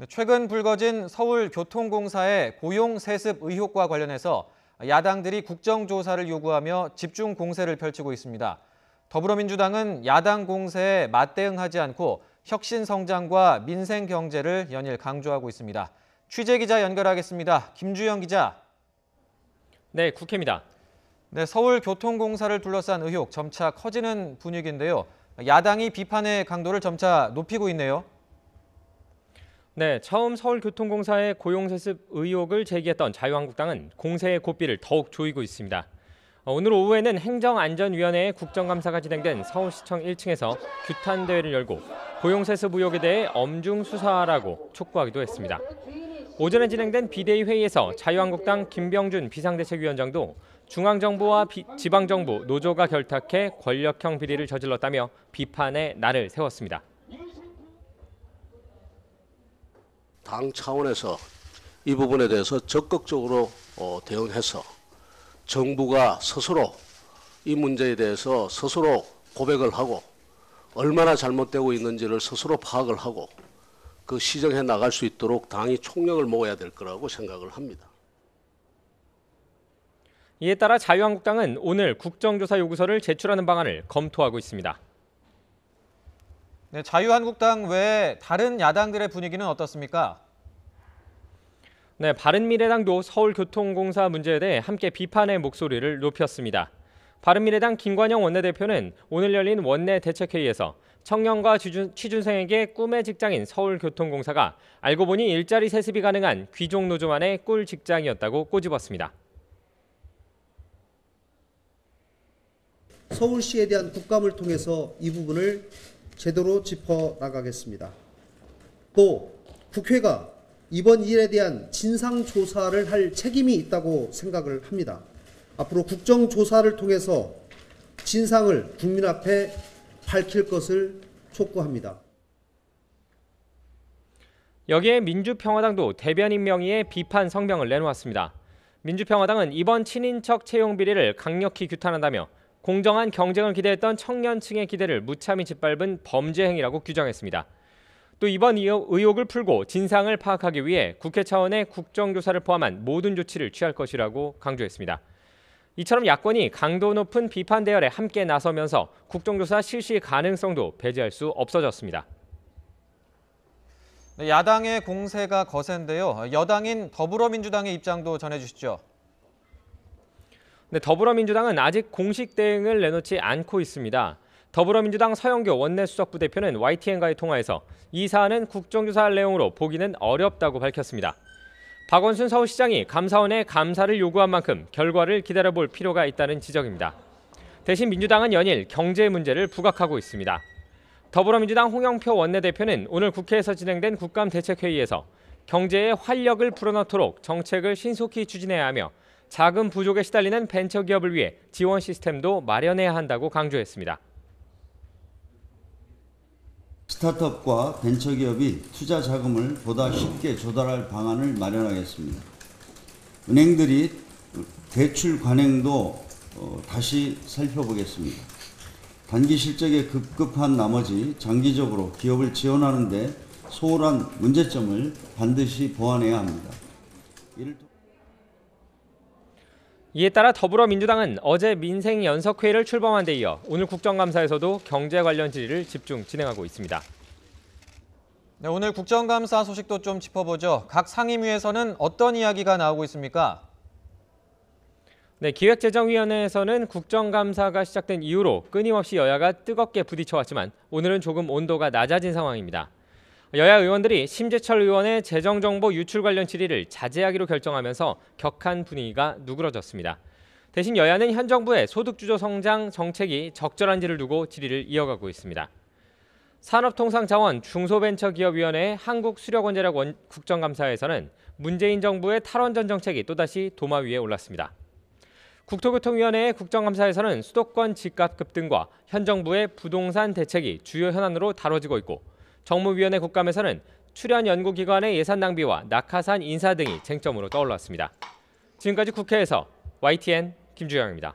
최근 불거진 서울교통공사의 고용세습 의혹과 관련해서 야당들이 국정조사를 요구하며 집중 공세를 펼치고 있습니다. 더불어민주당은 야당 공세에 맞대응하지 않고 혁신 성장과 민생 경제를 연일 강조하고 있습니다. 취재기자 연결하겠습니다. 김주영 기자. 네, 국회입니다. 네, 서울교통공사를 둘러싼 의혹 점차 커지는 분위기인데요. 야당이 비판의 강도를 점차 높이고 있네요. 네, 처음 서울교통공사의 고용세습 의혹을 제기했던 자유한국당은 공세의 고삐를 더욱 조이고 있습니다. 오늘 오후에는 행정안전위원회의 국정감사가 진행된 서울시청 1층에서 규탄대회를 열고 고용세습 의혹에 대해 엄중 수사하라고 촉구하기도 했습니다. 오전에 진행된 비대위 회의에서 자유한국당 김병준 비상대책위원장도 중앙정부와 지방정부, 노조가 결탁해 권력형 비리를 저질렀다며 비판의 날을 세웠습니다. 당 차원에서 이 부분에 대해서 적극적으로 대응해서 정부가 스스로 이 문제에 대해서 스스로 고백을 하고 얼마나 잘못되고 있는지를 스스로 파악을 하고 그 시정해 나갈 수 있도록 당이 총력을 모아야 될 거라고 생각을 합니다. 이에 따라 자유한국당은 오늘 국정조사 요구서를 제출하는 방안을 검토하고 있습니다. 네, 자유한국당 외에 다른 야당들의 분위기는 어떻습니까? 네, 바른미래당도 서울교통공사 문제에 대해 함께 비판의 목소리를 높였습니다. 바른미래당 김관영 원내대표는 오늘 열린 원내 대책회의에서 청년과 취준생에게 꿈의 직장인 서울교통공사가 알고 보니 일자리 세습이 가능한 귀족 노조만의 꿀 직장이었다고 꼬집었습니다. 서울시에 대한 국감을 통해서 이 부분을 제대로 짚어나가겠습니다. 또 국회가 이번 일에 대한 진상조사를 할 책임이 있다고 생각을 합니다. 앞으로 국정조사를 통해서 진상을 국민 앞에 밝힐 것을 촉구합니다. 여기에 민주평화당도 대변인 명의의 비판 성명을 내놓았습니다. 민주평화당은 이번 친인척 채용 비리를 강력히 규탄한다며 공정한 경쟁을 기대했던 청년층의 기대를 무참히 짓밟은 범죄 행위라고 규정했습니다. 또 이번 의혹을 풀고 진상을 파악하기 위해 국회 차원의 국정조사를 포함한 모든 조치를 취할 것이라고 강조했습니다. 이처럼 야권이 강도 높은 비판 대열에 함께 나서면서 국정조사 실시 가능성도 배제할 수 없어졌습니다. 네, 야당의 공세가 거센데요. 여당인 더불어민주당의 입장도 전해주시죠. 네, 더불어민주당은 아직 공식 대응을 내놓지 않고 있습니다. 더불어민주당 서영교 원내수석부대표는 YTN과의 통화에서 이 사안은 국정조사할 내용으로 보기는 어렵다고 밝혔습니다. 박원순 서울시장이 감사원에 감사를 요구한 만큼 결과를 기다려볼 필요가 있다는 지적입니다. 대신 민주당은 연일 경제 문제를 부각하고 있습니다. 더불어민주당 홍영표 원내대표는 오늘 국회에서 진행된 국감대책회의에서 경제에 활력을 불어넣도록 정책을 신속히 추진해야 하며 자금 부족에 시달리는 벤처기업을 위해 지원 시스템도 마련해야 한다고 강조했습니다. 스타트업과 벤처기업이 투자 자금을 보다 쉽게 조달할 방안을 마련하겠습니다. 은행들이 대출 관행도 다시 살펴보겠습니다. 단기 실적에 급급한 나머지 장기적으로 기업을 지원하는 데 소홀한 문제점을 반드시 보완해야 합니다. 이에 따라 더불어민주당은 어제 민생연석회의를 출범한 데 이어 오늘 국정감사에서도 경제 관련 질의를 집중 진행하고 있습니다. 네, 오늘 국정감사 소식도 좀 짚어보죠. 각 상임위에서는 어떤 이야기가 나오고 있습니까? 네, 기획재정위원회에서는 국정감사가 시작된 이후로 끊임없이 여야가 뜨겁게 부딪혀왔지만 오늘은 조금 온도가 낮아진 상황입니다. 여야 의원들이 심재철 의원의 재정정보 유출 관련 질의를 자제하기로 결정하면서 격한 분위기가 누그러졌습니다. 대신 여야는 현 정부의 소득주도 성장 정책이 적절한지를 두고 질의를 이어가고 있습니다. 산업통상자원 중소벤처기업위원회 한국수력원자력 국정감사에서는 문재인 정부의 탈원전 정책이 또다시 도마 위에 올랐습니다. 국토교통위원회의 국정감사에서는 수도권 집값 급등과 현 정부의 부동산 대책이 주요 현안으로 다뤄지고 있고 정무위원회 국감에서는 출연 연구기관의 예산 낭비와 낙하산 인사 등이 쟁점으로 떠올랐습니다. 지금까지 국회에서 YTN 김주영입니다.